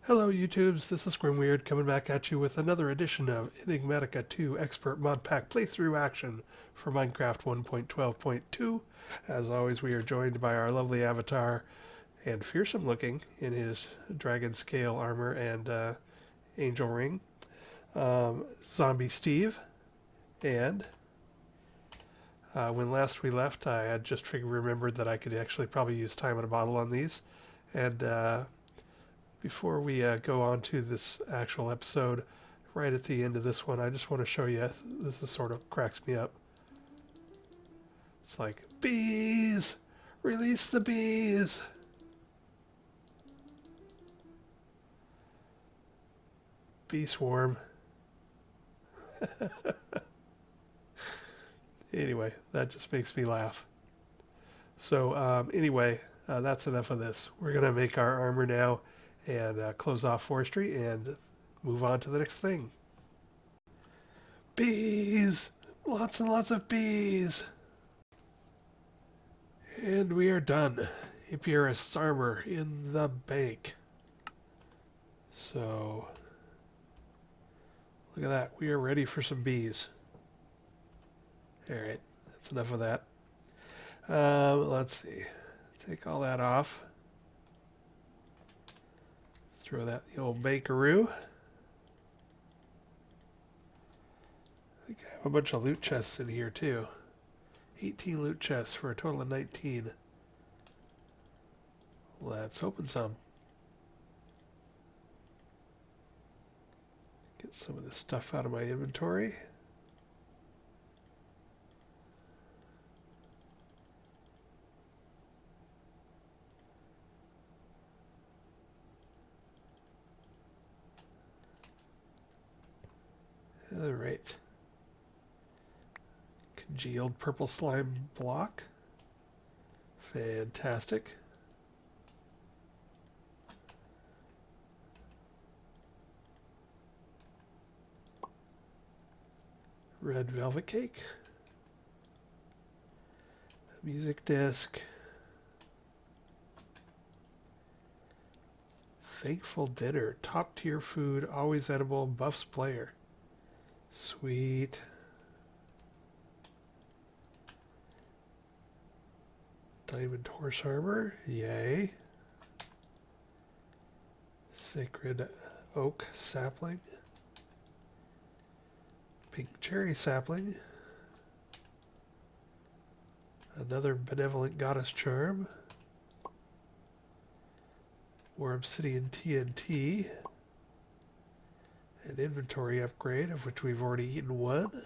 Hello YouTubes, this is Grimweird coming back at you with another edition of Enigmatica 2 Expert Mod Pack Playthrough Action for Minecraft 1.12.2. As always, we are joined by our lovely avatar and fearsome looking in his dragon scale armor and angel ring, Zombie Steve, and when last we left, I had just remembered that I could actually probably use time in a bottle on these, and before we go on to this actual episode, right at the end of this one, I just want to show you. This is sort of cracks me up. It's like, bees! Release the bees! Bee swarm. Anyway, that just makes me laugh. So, that's enough of this. We're going to make our armor now and close off forestry and move on to the next thing. Bees! Lots and lots of bees! And we are done. Apiarist's armor in the bank. So, look at that. We are ready for some bees. Alright, that's enough of that. Let's see. Take all that off. Throw that in the old bankaroo. I think I have a bunch of loot chests in here too. 18 loot chests for a total of 19. Let's open some. Get some of this stuff out of my inventory. Alright. Congealed purple slime block. Fantastic. Red velvet cake. A music disc. Thankful dinner. Top tier food. Always edible. Buffs player. Sweet. Diamond horse armor. Yay. Sacred oak sapling. Pink cherry sapling. Another benevolent goddess charm. More obsidian TNT. An inventory upgrade, of which we've already eaten one.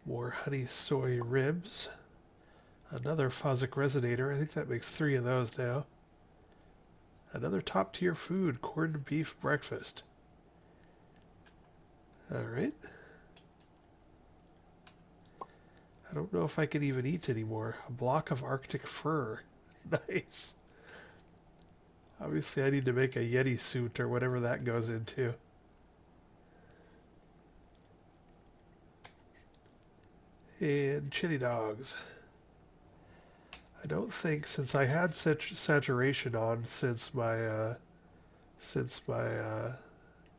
More honey soy ribs. Another Fozzik resonator. I think that makes 3 of those now. Another top tier food, corned beef breakfast. Alright. I don't know if I can even eat anymore. A block of Arctic fur. Nice. Obviously I need to make a Yeti suit or whatever that goes into. And chili dogs. I don't think, since I had such saturation on since my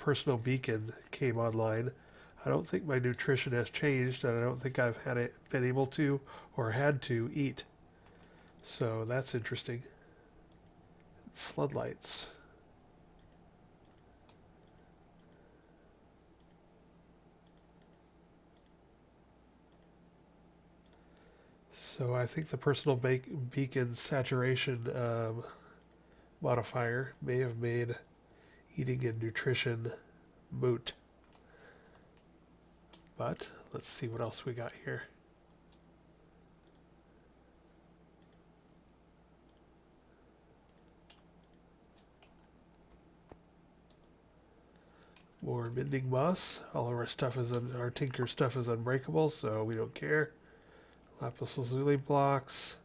personal beacon came online, I don't think my nutrition has changed, and I don't think I've been able to or had to eat. So that's interesting. Floodlights. So I think the personal beacon saturation modifier may have made eating and nutrition moot. But let's see what else we got here. More mending moss. All of our stuff is our tinker stuff is unbreakable, so we don't care. Lapis lazuli blocks.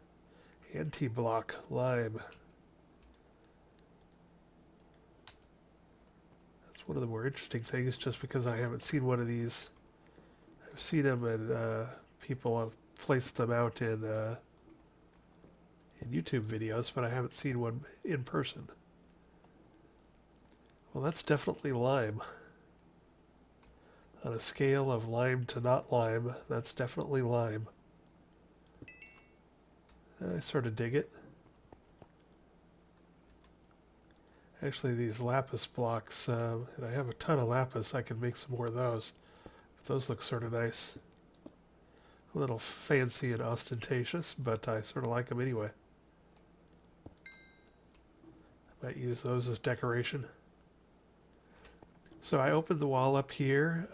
Anti-block lime. That's one of the more interesting things, just because I haven't seen one of these. I've seen them, and people have placed them out in YouTube videos, but I haven't seen one in person. Well, that's definitely lime. On a scale of lime to not lime, that's definitely lime. I sort of dig it. Actually, these lapis blocks, and I have a ton of lapis, I can make some more of those. But those look sort of nice. A little fancy and ostentatious, but I sort of like them anyway. I might use those as decoration. So I opened the wall up here,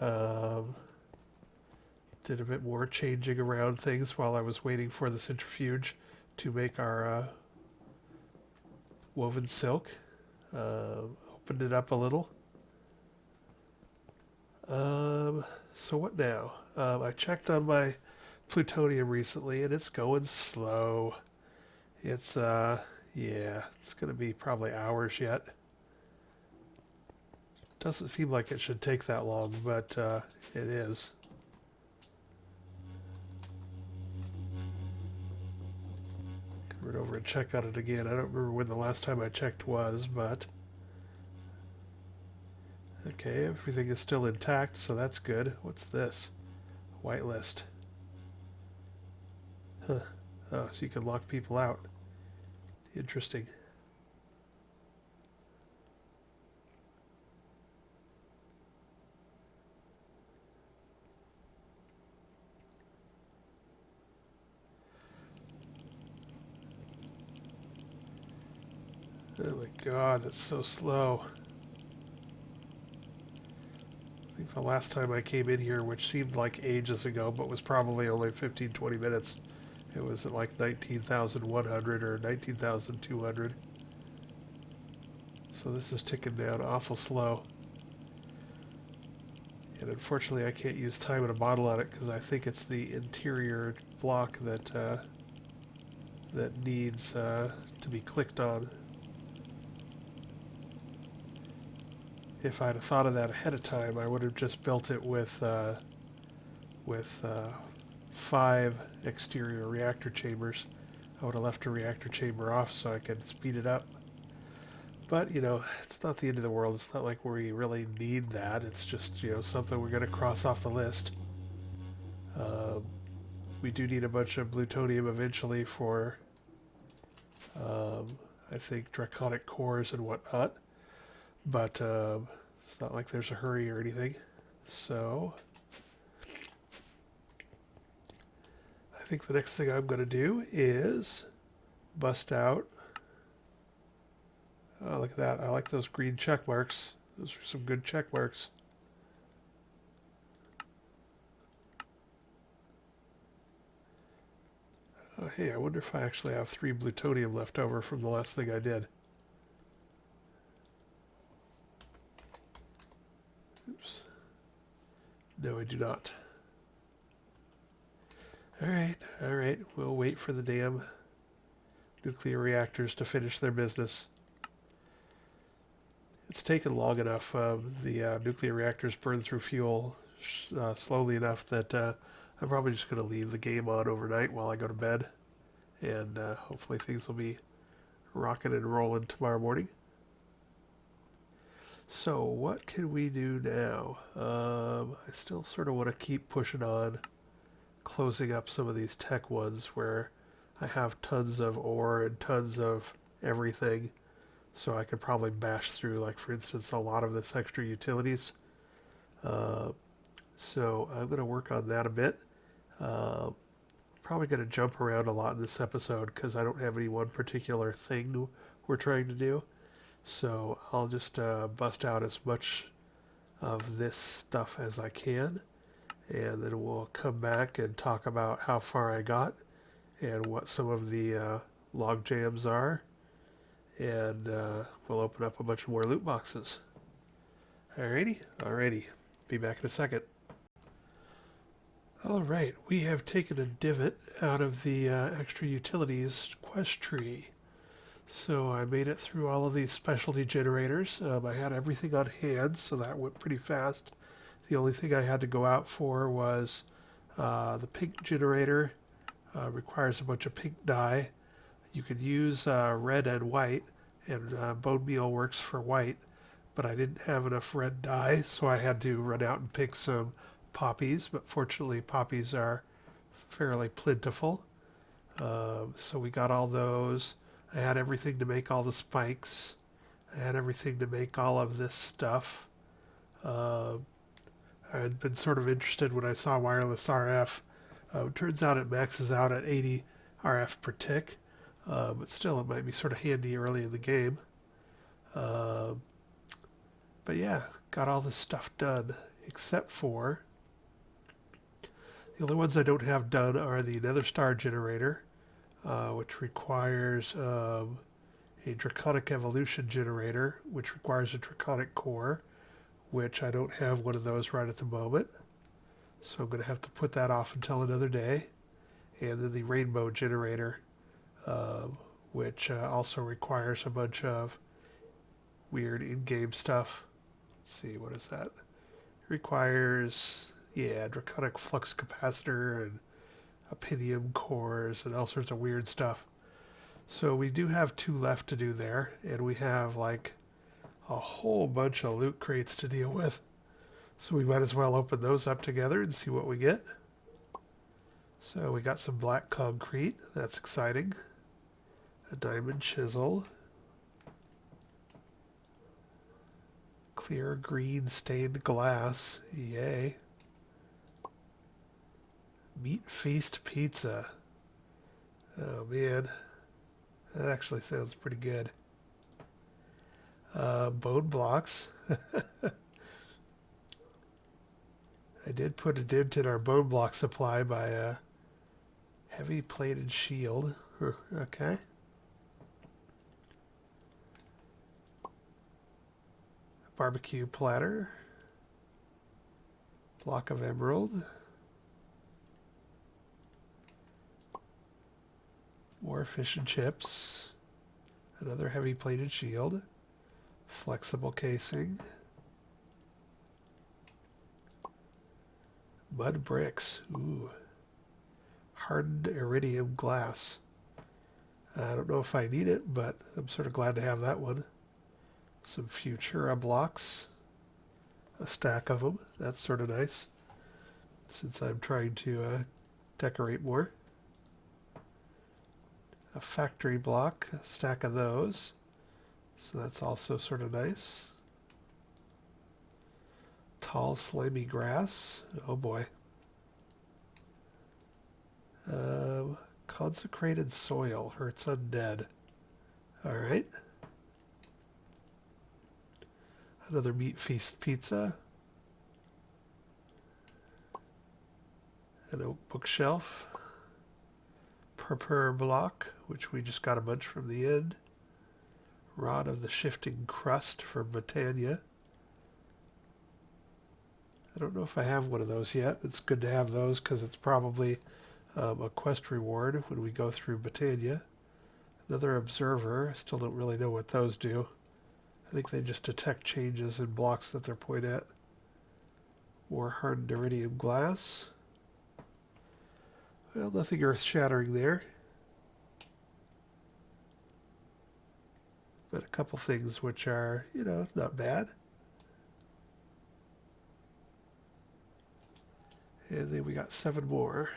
did a bit more changing around things while I was waiting for the centrifuge to make our woven silk. Opened it up a little. So what now? I checked on my plutonium recently, and it's going slow. It's it's going to be probably hours yet. Doesn't seem like it should take that long, but it is. Run over and check on it again. I don't remember when the last time I checked was, but okay, everything is still intact, so that's good. What's this? Whitelist. Huh. Oh, so you can lock people out. Interesting. Oh my god, that's so slow. I think the last time I came in here, which seemed like ages ago, but was probably only 15-20 minutes, it was at like 19,100 or 19,200. So this is ticking down awful slow. And unfortunately I can't use time in a bottle on it because I think it's the interior block that that needs to be clicked on. If I'd have thought of that ahead of time, I would have just built it with 5 exterior reactor chambers. I would have left a reactor chamber off so I could speed it up. But, you know, it's not the end of the world. It's not like we really need that. It's just, you know, something we're going to cross off the list. We do need a bunch of plutonium eventually for, I think, draconic cores and whatnot. But it's not like there's a hurry or anything. So I think the next thing I'm going to do is bust out. Oh, look at that. I like those green check marks. Those are some good check marks. Oh, hey, I wonder if I actually have 3 plutonium left over from the last thing I did. Oops. No, I do not. All right. We'll wait for the damn nuclear reactors to finish their business. It's taken long enough. The nuclear reactors burn through fuel slowly enough that I'm probably just going to leave the game on overnight while I go to bed. And hopefully things will be rocking and rolling tomorrow morning. So what can we do now? I still sort of want to keep pushing on, closing up some of these tech ones where I have tons of ore and tons of everything. So I could probably bash through, like, for instance, a lot of this extra utilities. So I'm going to work on that a bit. Probably going to jump around a lot in this episode because I don't have any one particular thing we're trying to do. So I'll just bust out as much of this stuff as I can, and then we'll come back and talk about how far I got and what some of the log jams are, and we'll open up a bunch more loot boxes. Alrighty. Be back in a second. Alright, we have taken a divot out of the extra utilities quest tree. So I made it through all of these specialty generators. I had everything on hand, so that went pretty fast. The only thing I had to go out for was the pink generator. Requires a bunch of pink dye. You could use red and white, and bone meal works for white, but I didn't have enough red dye, so I had to run out and pick some poppies, but fortunately poppies are fairly plentiful. So we got all those. I had everything to make all the spikes. I had everything to make all of this stuff. Uh, I had been sort of interested when I saw wireless RF. Turns out it maxes out at 80 RF per tick, but still it might be sort of handy early in the game. Uh, but yeah, got all this stuff done, except for the only ones I don't have done are the Nether Star generator, which requires a Draconic Evolution generator, which requires a Draconic core, which I don't have one of those right at the moment. So I'm going to have to put that off until another day. And then the Rainbow generator, which also requires a bunch of weird in-game stuff. Let's see, what is that? It requires, Draconic Flux Capacitor and Opinium cores and all sorts of weird stuff. So we do have 2 left to do there, and we have like a whole bunch of loot crates to deal with. So we might as well open those up together and see what we get. So we got some black concrete, that's exciting. A diamond chisel. Clear green stained glass, yay. Meat Feast pizza. Oh man, that actually sounds pretty good. Bone blocks. I did put a dent in our bone block supply by a heavy plated shield. Okay. Barbecue platter. Block of emerald. More fish and chips. Another heavy plated shield. Flexible casing. Mud bricks. Ooh. Hardened iridium glass. I don't know if I need it, but I'm sort of glad to have that one. Some Futura blocks. A stack of them. That's sort of nice, since I'm trying to decorate more. A factory block. A stack of those. So that's also sort of nice. Tall, slimy grass. Oh boy. Consecrated soil. Hurts undead. Alright. Another Meat Feast pizza. An oak bookshelf. Purpur block, which we just got a bunch from the end. Rod of the Shifting Crust from Britannia. I don't know if I have one of those yet. It's good to have those because it's probably a quest reward when we go through Britannia. Another Observer. I still don't really know what those do. I think they just detect changes in blocks that they're pointed at. More hardened iridium glass. Well, nothing earth-shattering there. But a couple things which are, not bad. And then we got 7 more.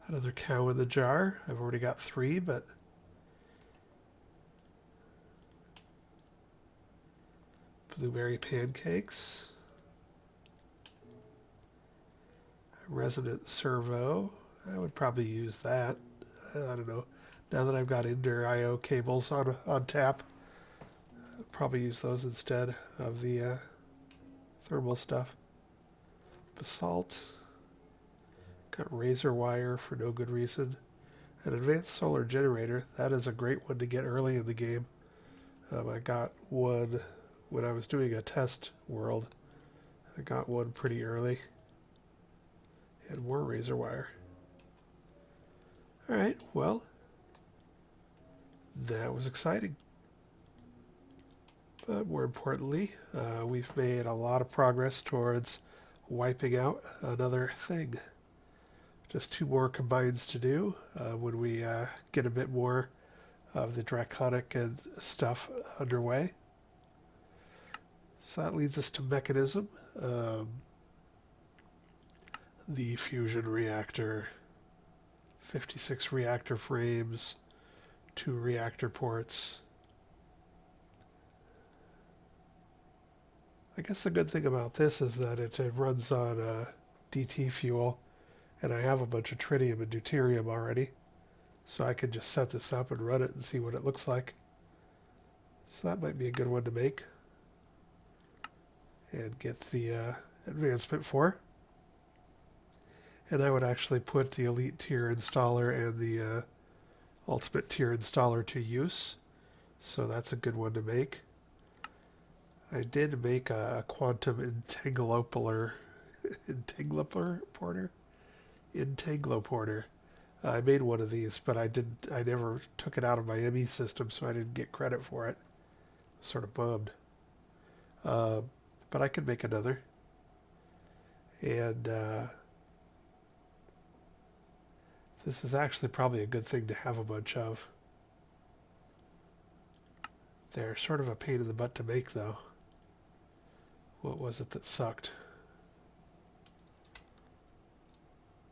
Another cow in the jar. I've already got 3, but blueberry pancakes. A resonant servo. I would probably use that. I don't know. Now that I've got Ender IO cables on tap, I'll probably use those instead of the thermal stuff. Basalt. Got razor wire for no good reason. An advanced solar generator. That is a great one to get early in the game. I got one when I was doing a test world. I got one pretty early. And more razor wire. Alright, well, that was exciting. But more importantly, we've made a lot of progress towards wiping out another thing. Just two more combines to do when we get a bit more of the draconic and stuff underway. So that leads us to mechanism. The fusion reactor, 56 reactor frames, 2 reactor ports. I guess the good thing about this is that it runs on DT fuel, and I have a bunch of tritium and deuterium already, so I can just set this up and run it and see what it looks like. So that might be a good one to make and get the advancement for. And I would actually put the elite tier installer and the ultimate tier installer to use, so that's a good one to make. I did make a quantum entangloporter. I made one of these, but I never took it out of my ME system, so I didn't get credit for it. Sort of bummed. But I could make another. And this is actually probably a good thing to have a bunch of. They're sort of a pain in the butt to make, though. What was it that sucked?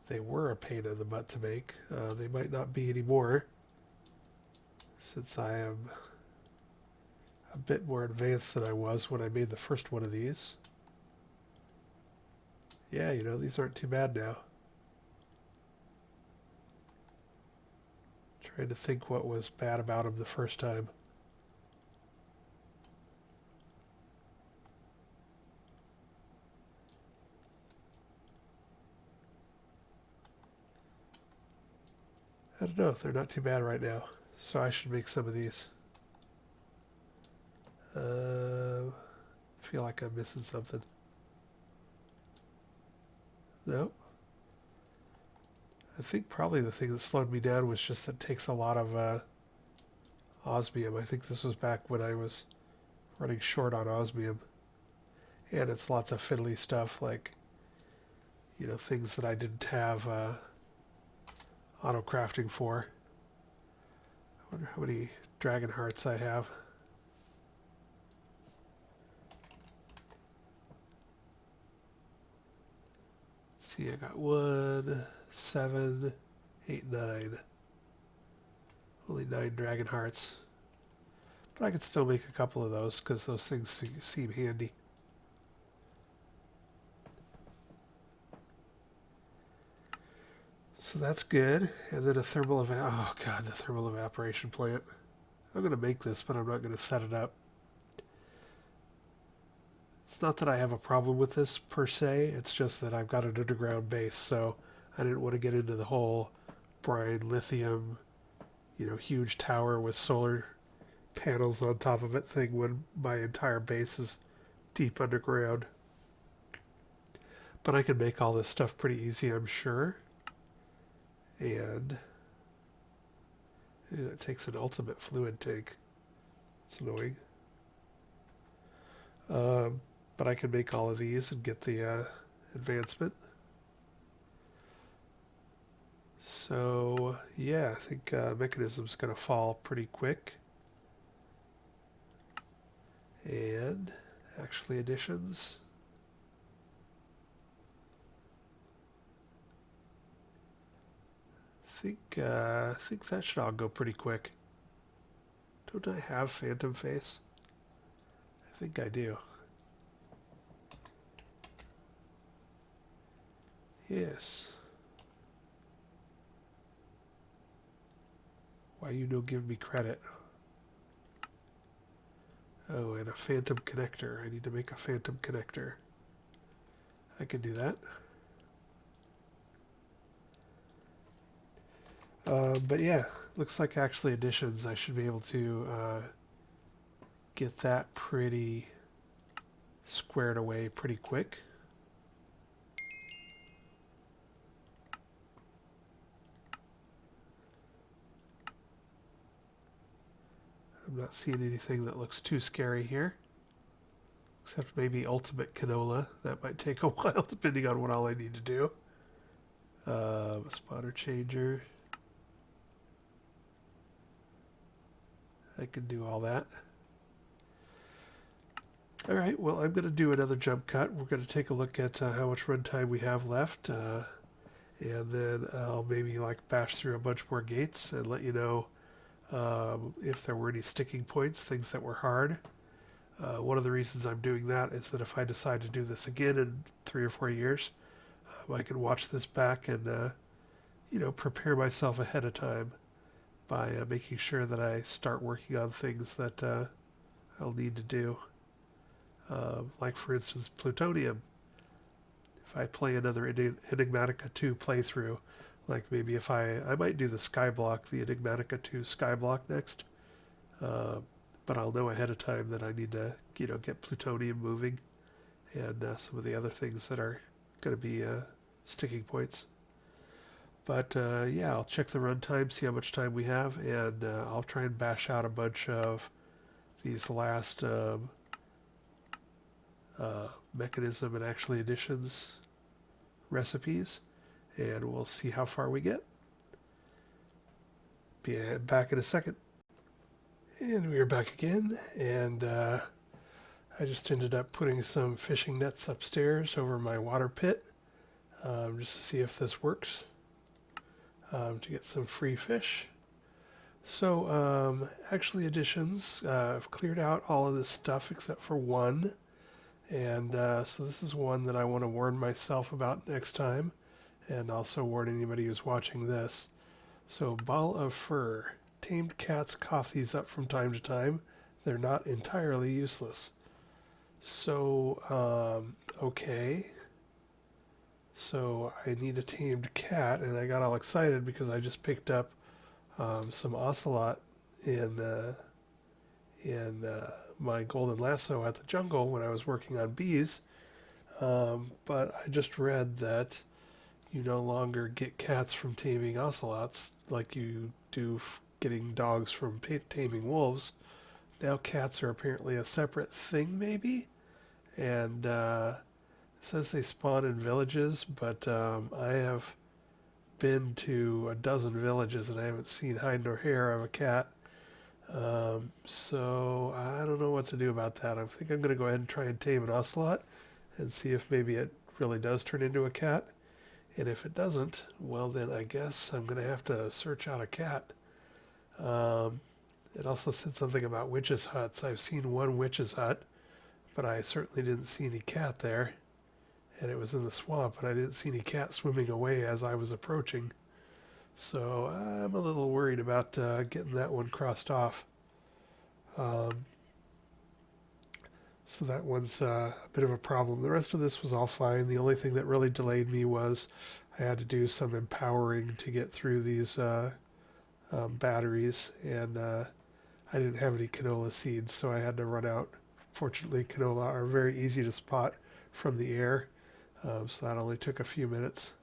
They were a pain in the butt to make. They might not be anymore, since I am a bit more advanced than I was when I made the first one of these. Yeah, you know, these aren't too bad now. Trying to think what was bad about them the first time. I don't know, they're not too bad right now, so I should make some of these. Feel like I'm missing something. No. I think probably the thing that slowed me down was just that it takes a lot of osmium. I think this was back when I was running short on osmium. And it's lots of fiddly stuff like, you know, things that I didn't have auto crafting for. I wonder how many dragon hearts I have. Let's see, I got 1, 7, 8, 9. Only 9 dragon hearts. But I could still make a couple of those because those things seem handy. So that's good. And then a thermal oh god, the thermal evaporation plant. I'm going to make this, but I'm not going to set it up. It's not that I have a problem with this per se, it's just that I've got an underground base, so I didn't want to get into the whole brine lithium, you know, huge tower with solar panels on top of it thing when my entire base is deep underground. But I can make all this stuff pretty easy, I'm sure. And it takes an ultimate fluid tank. It's annoying. But I can make all of these and get the advancement. So, yeah, I think mechanism's going to fall pretty quick. And actually additions. I think that should all go pretty quick. Don't I have Phantom Face? I think I do. Yes. Why you no give me credit? Oh, and a phantom connector. I need to make a phantom connector. I can do that. But yeah, looks like actually additions. I should be able to get that pretty squared away pretty quick. I'm not seeing anything that looks too scary here. Except maybe ultimate canola. That might take a while depending on what all I need to do. Spotter changer. I can do all that. All right, well, I'm going to do another jump cut. We're going to take a look at how much runtime we have left, and then I'll maybe like bash through a bunch more gates and let you know if there were any sticking points, things that were hard. One of the reasons I'm doing that is that if I decide to do this again in 3 or 4 years, I can watch this back and prepare myself ahead of time by making sure that I start working on things that I'll need to do. Like, for instance, plutonium. If I play another Enigmatica 2 playthrough, like maybe if I might do the Skyblock, the Enigmatica 2 Skyblock next, but I'll know ahead of time that I need to, get plutonium moving and some of the other things that are going to be sticking points. But yeah, I'll check the runtime, see how much time we have, and I'll try and bash out a bunch of these last mechanism and actually additions recipes, and we'll see how far we get. Be back in a second. And we are back again, and I just ended up putting some fishing nets upstairs over my water pit just to see if this works, to get some free fish. So actually additions, I've cleared out all of this stuff except for one, and so this is one that I want to warn myself about next time, and also warn anybody who's watching this. So ball of fur. Tamed cats cough these up from time to time. They're not entirely useless. So, okay. So I need a tamed cat, and I got all excited because I just picked up some ocelot in my golden lasso at the jungle when I was working on bees. But I just read that you no longer get cats from taming ocelots like you do getting dogs from taming wolves. Now cats are apparently a separate thing, maybe? And it says they spawn in villages, but I have been to a dozen villages and I haven't seen hide nor hair of a cat. So I don't know what to do about that. I think I'm going to go ahead and try and tame an ocelot and see if maybe it really does turn into a cat. And if it doesn't, well then I guess I'm going to have to search out a cat. It also said something about witches' huts. I've seen one witch's hut, but I certainly didn't see any cat there. And it was in the swamp, and I didn't see any cat swimming away as I was approaching. So I'm a little worried about getting that one crossed off. So that one's a bit of a problem. The rest of this was all fine. The only thing that really delayed me was I had to do some empowering to get through these batteries, and I didn't have any canola seeds, so I had to run out. Fortunately, canola are very easy to spot from the air, so that only took a few minutes.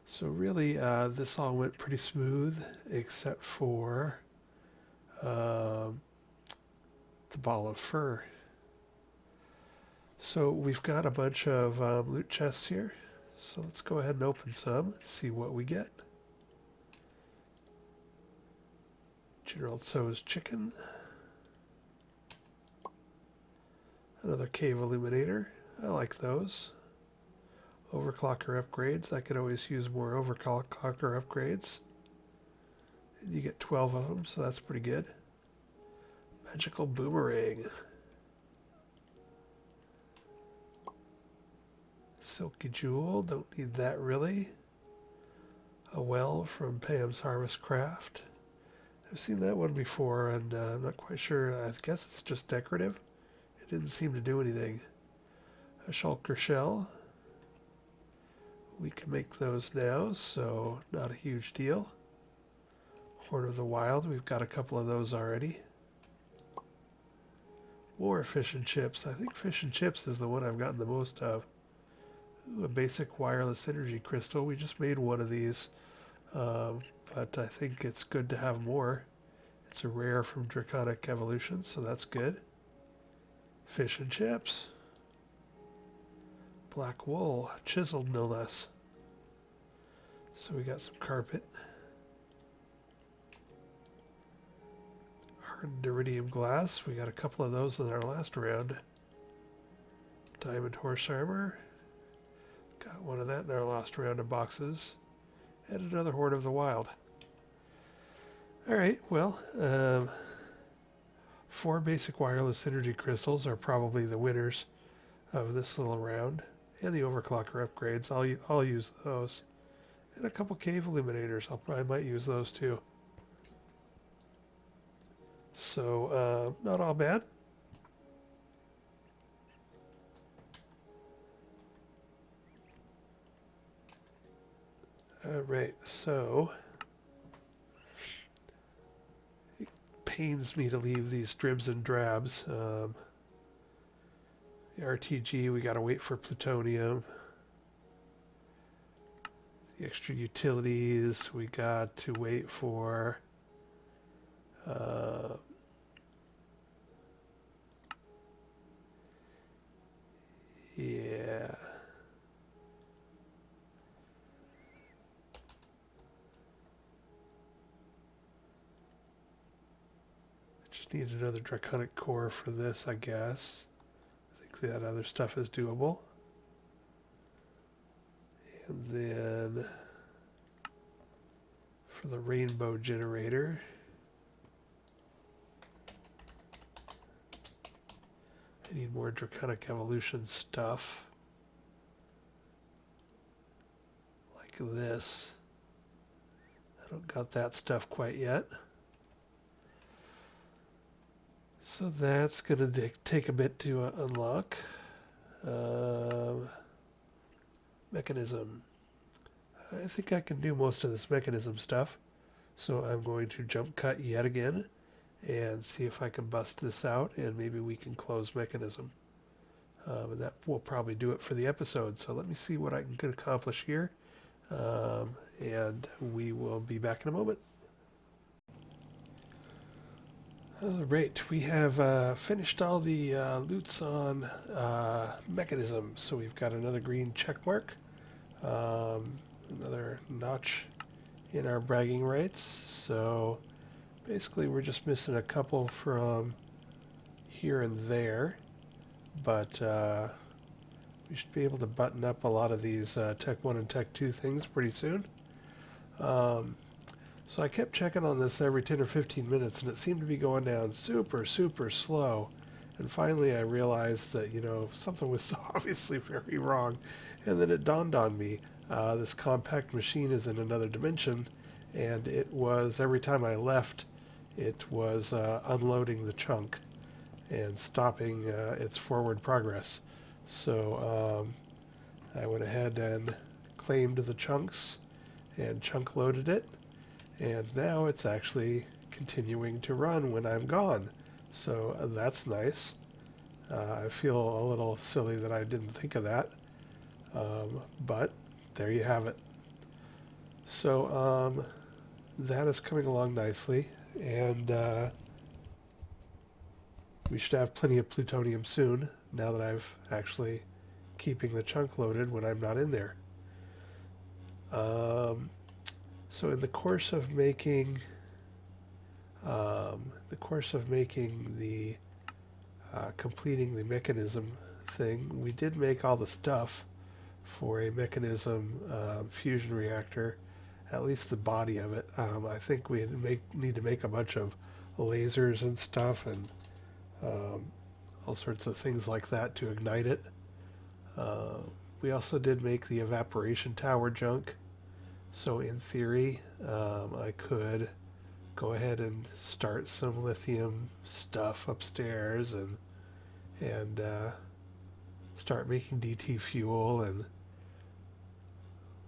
So really, this all went pretty smooth, except for the ball of fur. So we've got a bunch of loot chests here, so let's go ahead and open some and see what we get. General Tso's chicken. Another cave illuminator. I like those. Overclocker upgrades. I could always use more overclocker upgrades. And you get 12 of them, so that's pretty good. Magical boomerang. Silky jewel. Don't need that really. A well from Pam's Harvest Craft. I've seen that one before, and I'm not quite sure. I guess it's just decorative. It didn't seem to do anything. A shulker shell. We can make those now, so not a huge deal. Horn of the Wild, we've got a couple of those already. More fish and chips. I think fish and chips is the one I've gotten the most of. Ooh, a basic wireless energy crystal. We just made one of these, but I think it's good to have more. It's a rare from Draconic Evolution, so that's good. Fish and chips. Black wool, chiseled no less. So we got some carpet. Hardened iridium glass. We got a couple of those in our last round. Diamond horse armor. Got one of that in our last round of boxes. And another Horn of the Wild. Alright, well, 4 basic wireless energy crystals are probably the winners of this little round. And the overclocker upgrades, I'll use those. And a couple cave illuminators, I might use those too. So, not all bad. Alright, so it pains me to leave these dribs and drabs. The RTG, we gotta wait for plutonium. The extra utilities, we got to wait for yeah. Just need another draconic core for this, I guess. I think that other stuff is doable. And then for the rainbow generator, I need more draconic evolution stuff. Like this. I don't got that stuff quite yet. So that's going to take a bit to unlock. Mechanism. I think I can do most of this mechanism stuff. So I'm going to jump cut yet again and see if I can bust this out, and maybe we can close mechanism. And that will probably do it for the episode. So let me see what I can accomplish here. And we will be back in a moment. Alright, we have finished all the loots on mechanism. So we've got another green check mark. Another notch in our bragging rights. So basically we're just missing a couple from here and there. But we should be able to button up a lot of these Tech 1 and Tech 2 things pretty soon. So I kept checking on this every 10 or 15 minutes, and it seemed to be going down super, super slow. And finally I realized that, something was obviously very wrong. And then it dawned on me, this compact machine is in another dimension, and it was, every time I left, it was unloading the chunk and stopping its forward progress. So I went ahead and claimed the chunks and chunk loaded it, and now it's actually continuing to run when I'm gone. So that's nice. I feel a little silly that I didn't think of that, but there you have it. So that is coming along nicely, and we should have plenty of plutonium soon, now that I've actually keeping the chunk loaded when I'm not in there. So in the course of making the completing the mechanism thing, we did make all the stuff for a mechanism fusion reactor, at least the body of it. I think we need to make a bunch of lasers and stuff, and all sorts of things like that to ignite it. We also did make the evaporation tower junk, so in theory I could go ahead and start some lithium stuff upstairs and start making DT fuel and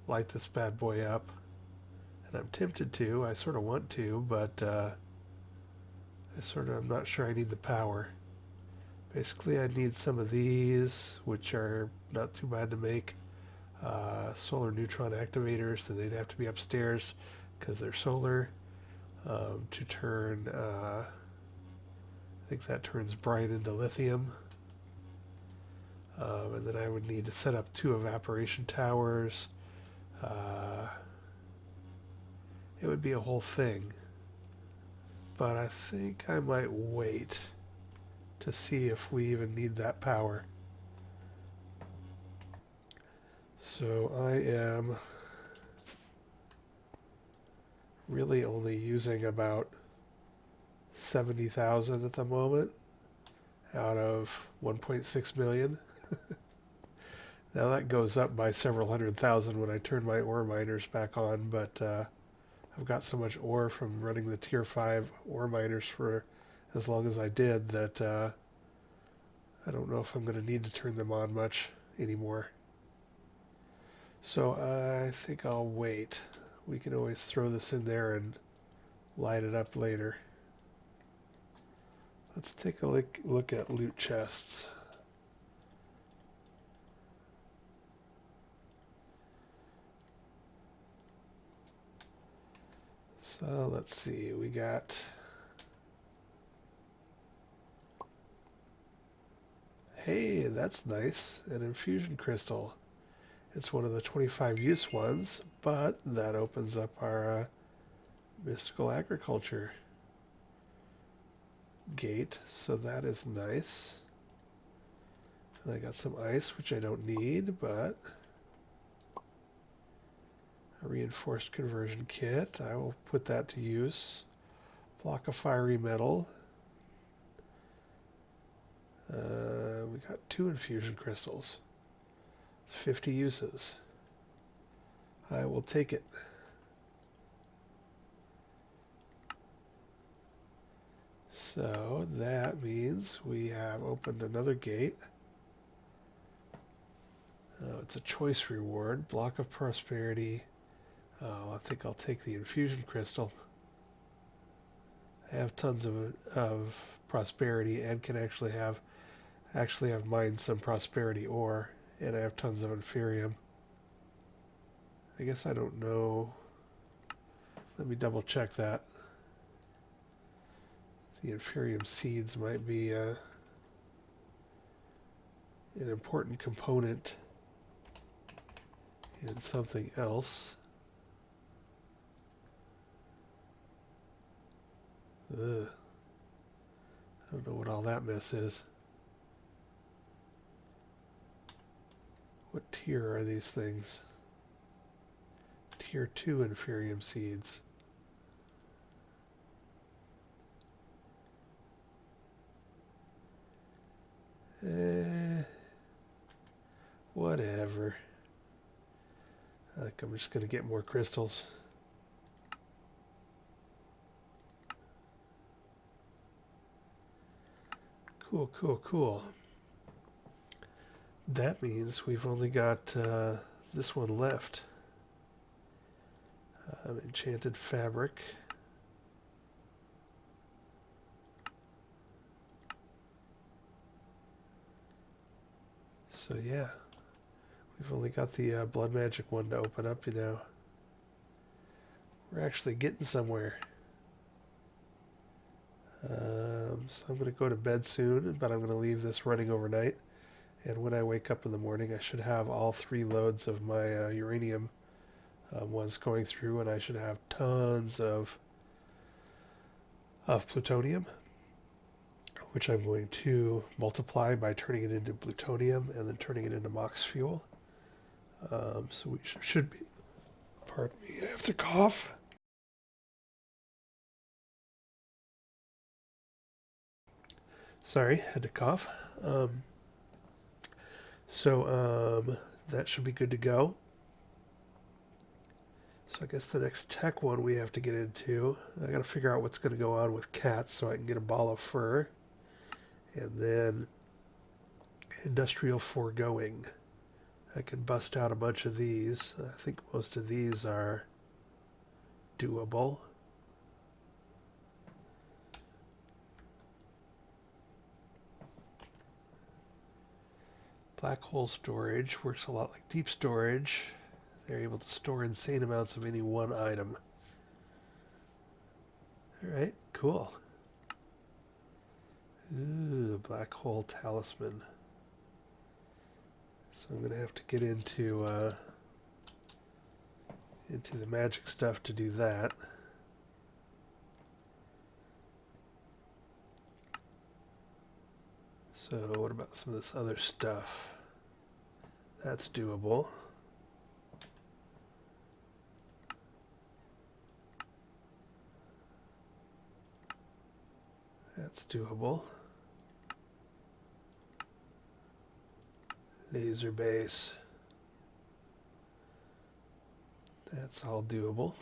light this bad boy up. And I'm tempted to, I sort of want to, but I'm not sure I need the power. Basically I need some of these, which are not too bad to make. Solar neutron activators, then they'd have to be upstairs because they're solar. To turn, I think that turns brine into lithium. And then I would need to set up 2 evaporation towers. it would be a whole thing. But I think I might wait to see if we even need that power. So I am really only using about 70,000 at the moment out of 1.6 million. Now that goes up by several hundred thousand when I turn my ore miners back on, but I've got so much ore from running the tier 5 ore miners for as long as I did that I don't know if I'm going to need to turn them on much anymore. So I think I'll wait. We can always throw this in there and light it up later. Let's take a look at loot chests. So let's see, we got... Hey, that's nice, an infusion crystal. It's one of the 25 use ones, but that opens up our mystical agriculture gate, so that is nice. And I got some ice, which I don't need, but a reinforced conversion kit, I will put that to use. Block of fiery metal. We got 2 infusion crystals. 50 uses. I will take it. So that means we have opened another gate. It's a choice reward. Block of prosperity. I think I'll take the infusion crystal. I have tons of prosperity and can actually have mined some prosperity ore, and I have tons of inferium. I guess I don't know. Let me double check that. The inferium seeds might be an important component in something else. Ugh. I don't know what all that mess is. What tier are these things? Tier 2 inferium seeds. Whatever. I think I'm just going to get more crystals. Cool. That means we've only got this one left. Enchanted fabric. So yeah, we've only got the blood magic one to open up now. We're actually getting somewhere. So I'm going to go to bed soon, but I'm going to leave this running overnight. And when I wake up in the morning, I should have all 3 loads of my uranium ones going through, and I should have tons of plutonium, which I'm going to multiply by turning it into plutonium and then turning it into mox fuel. So we should be... Pardon me, I have to cough. Sorry, had to cough. That should be good to go. So I guess the next tech one we have to get into, I got to figure out what's going to go on with cats so I can get a ball of fur. And then industrial foregoing. I can bust out a bunch of these. I think most of these are doable. Black hole storage works a lot like deep storage. They're able to store insane amounts of any one item. Alright, cool. Ooh, black hole talisman. So I'm going to have to get into into the magic stuff to do that. So what about some of this other stuff? That's doable. That's doable. Laser base. That's all doable.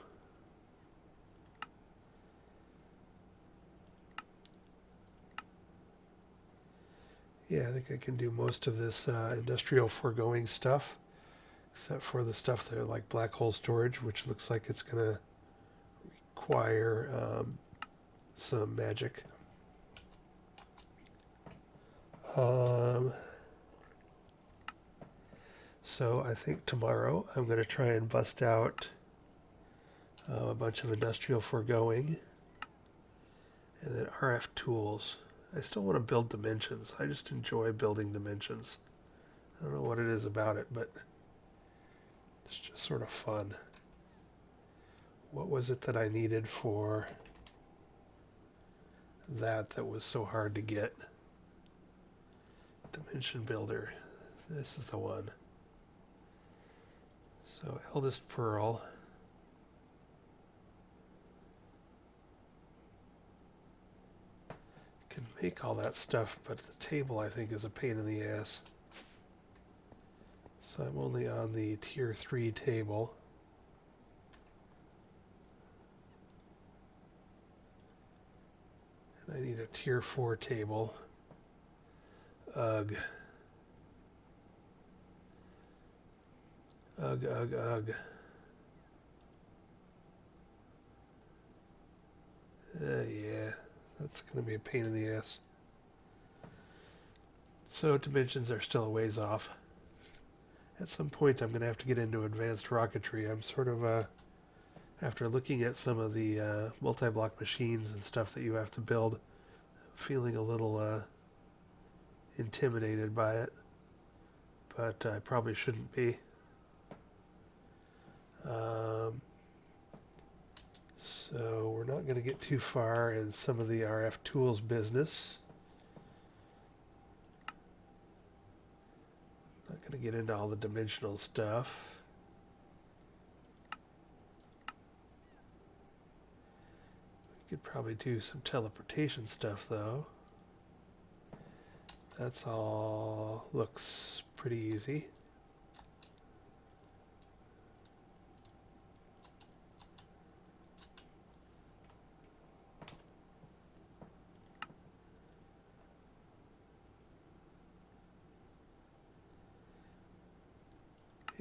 Yeah, I think I can do most of this industrial foregoing stuff, except for the stuff that like black hole storage, which looks like it's going to require some magic. So I think tomorrow I'm going to try and bust out a bunch of industrial foregoing and then RF tools. I still want to build dimensions. I just enjoy building dimensions. I don't know what it is about it, but it's just sort of fun. What was it that I needed for that was so hard to get? Dimension builder. This is the one. So eldest pearl. Can make all that stuff, but the table I think is a pain in the ass. So I'm only on the tier 3 table. And I need a tier 4 table. Ugh. Ugh, ugh, ugh. Yeah, that's going to be a pain in the ass. So dimensions are still a ways off. At some point I'm going to have to get into advanced rocketry. I'm sort of, after looking at some of the multi-block machines and stuff that you have to build, feeling a little intimidated by it. But I probably shouldn't be. So we're not going to get too far in some of the RF tools business. Not going to get into all the dimensional stuff. We could probably do some teleportation stuff though. That's all looks pretty easy.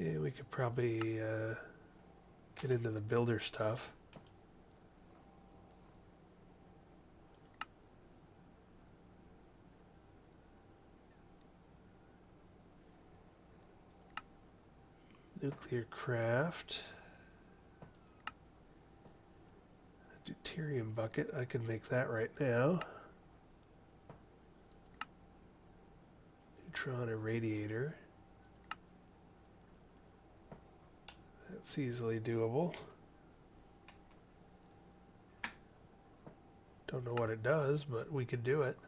Yeah, we could probably get into the builder stuff. Nuclear craft. A deuterium bucket. I can make that right now. Neutron irradiator. That's easily doable. Don't know what it does, but we could do it.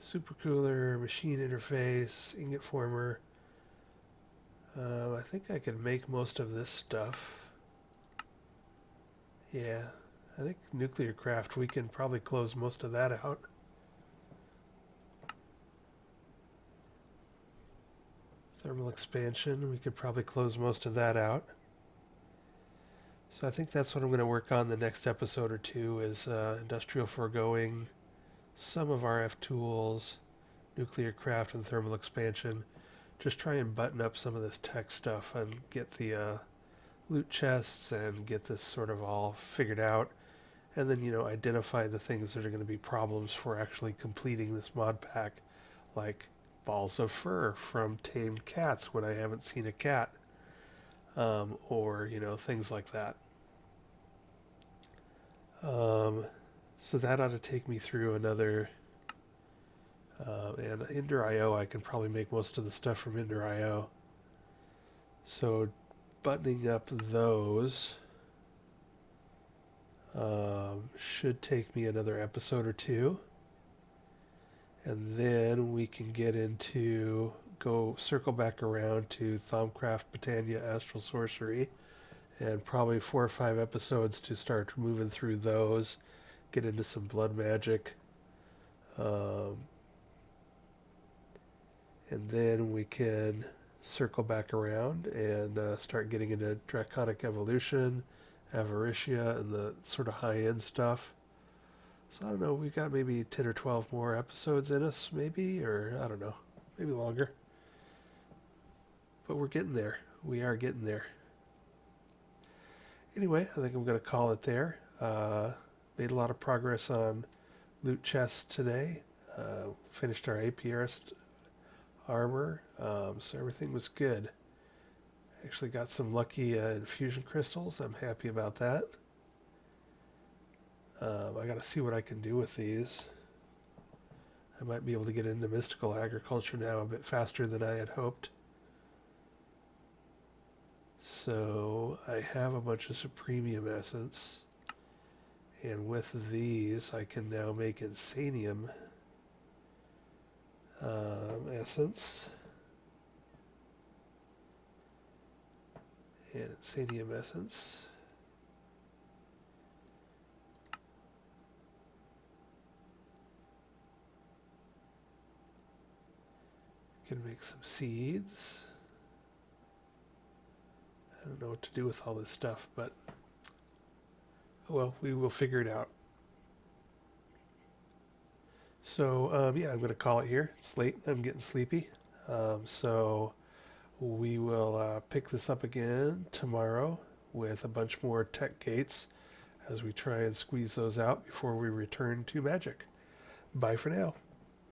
Supercooler, machine interface, ingot former. I think I could make most of this stuff. Yeah, I think nuclear craft, we can probably close most of that out. Thermal expansion, we could probably close most of that out. So I think that's what I'm going to work on the next episode or two is industrial foregoing, some of RF tools, nuclear craft, and thermal expansion. Just try and button up some of this tech stuff and get the loot chests and get this sort of all figured out. And then, identify the things that are going to be problems for actually completing this mod pack, like balls of fur from tamed cats when I haven't seen a cat, or things like that. So that ought to take me through another, and Ender.io, I can probably make most of the stuff from Ender.io. So buttoning up those should take me another episode or two. And then we can get into, go circle back around to Thaumcraft, Britannia, Astral Sorcery, and probably 4 or 5 episodes to start moving through those, get into some blood magic. And then we can circle back around and start getting into Draconic Evolution, Avaricia, and the sort of high-end stuff. So I don't know, we've got maybe 10 or 12 more episodes in us, maybe, or I don't know, maybe longer. But we're getting there. We are getting there. Anyway, I think I'm going to call it there. Made a lot of progress on loot chests today. Finished our APRist armor, so everything was good. Actually got some lucky infusion crystals. I'm happy about that. I got to see what I can do with these. I might be able to get into mystical agriculture now a bit faster than I had hoped. So I have a bunch of Supremium Essence. And with these, I can now make Insanium Essence. And Insanium Essence. Can make some seeds. I don't know what to do with all this stuff, but well, we will figure it out. So yeah, I'm going to call it here. It's late. I'm getting sleepy. So we will pick this up again tomorrow with a bunch more tech gates as we try and squeeze those out before we return to Magic. Bye for now.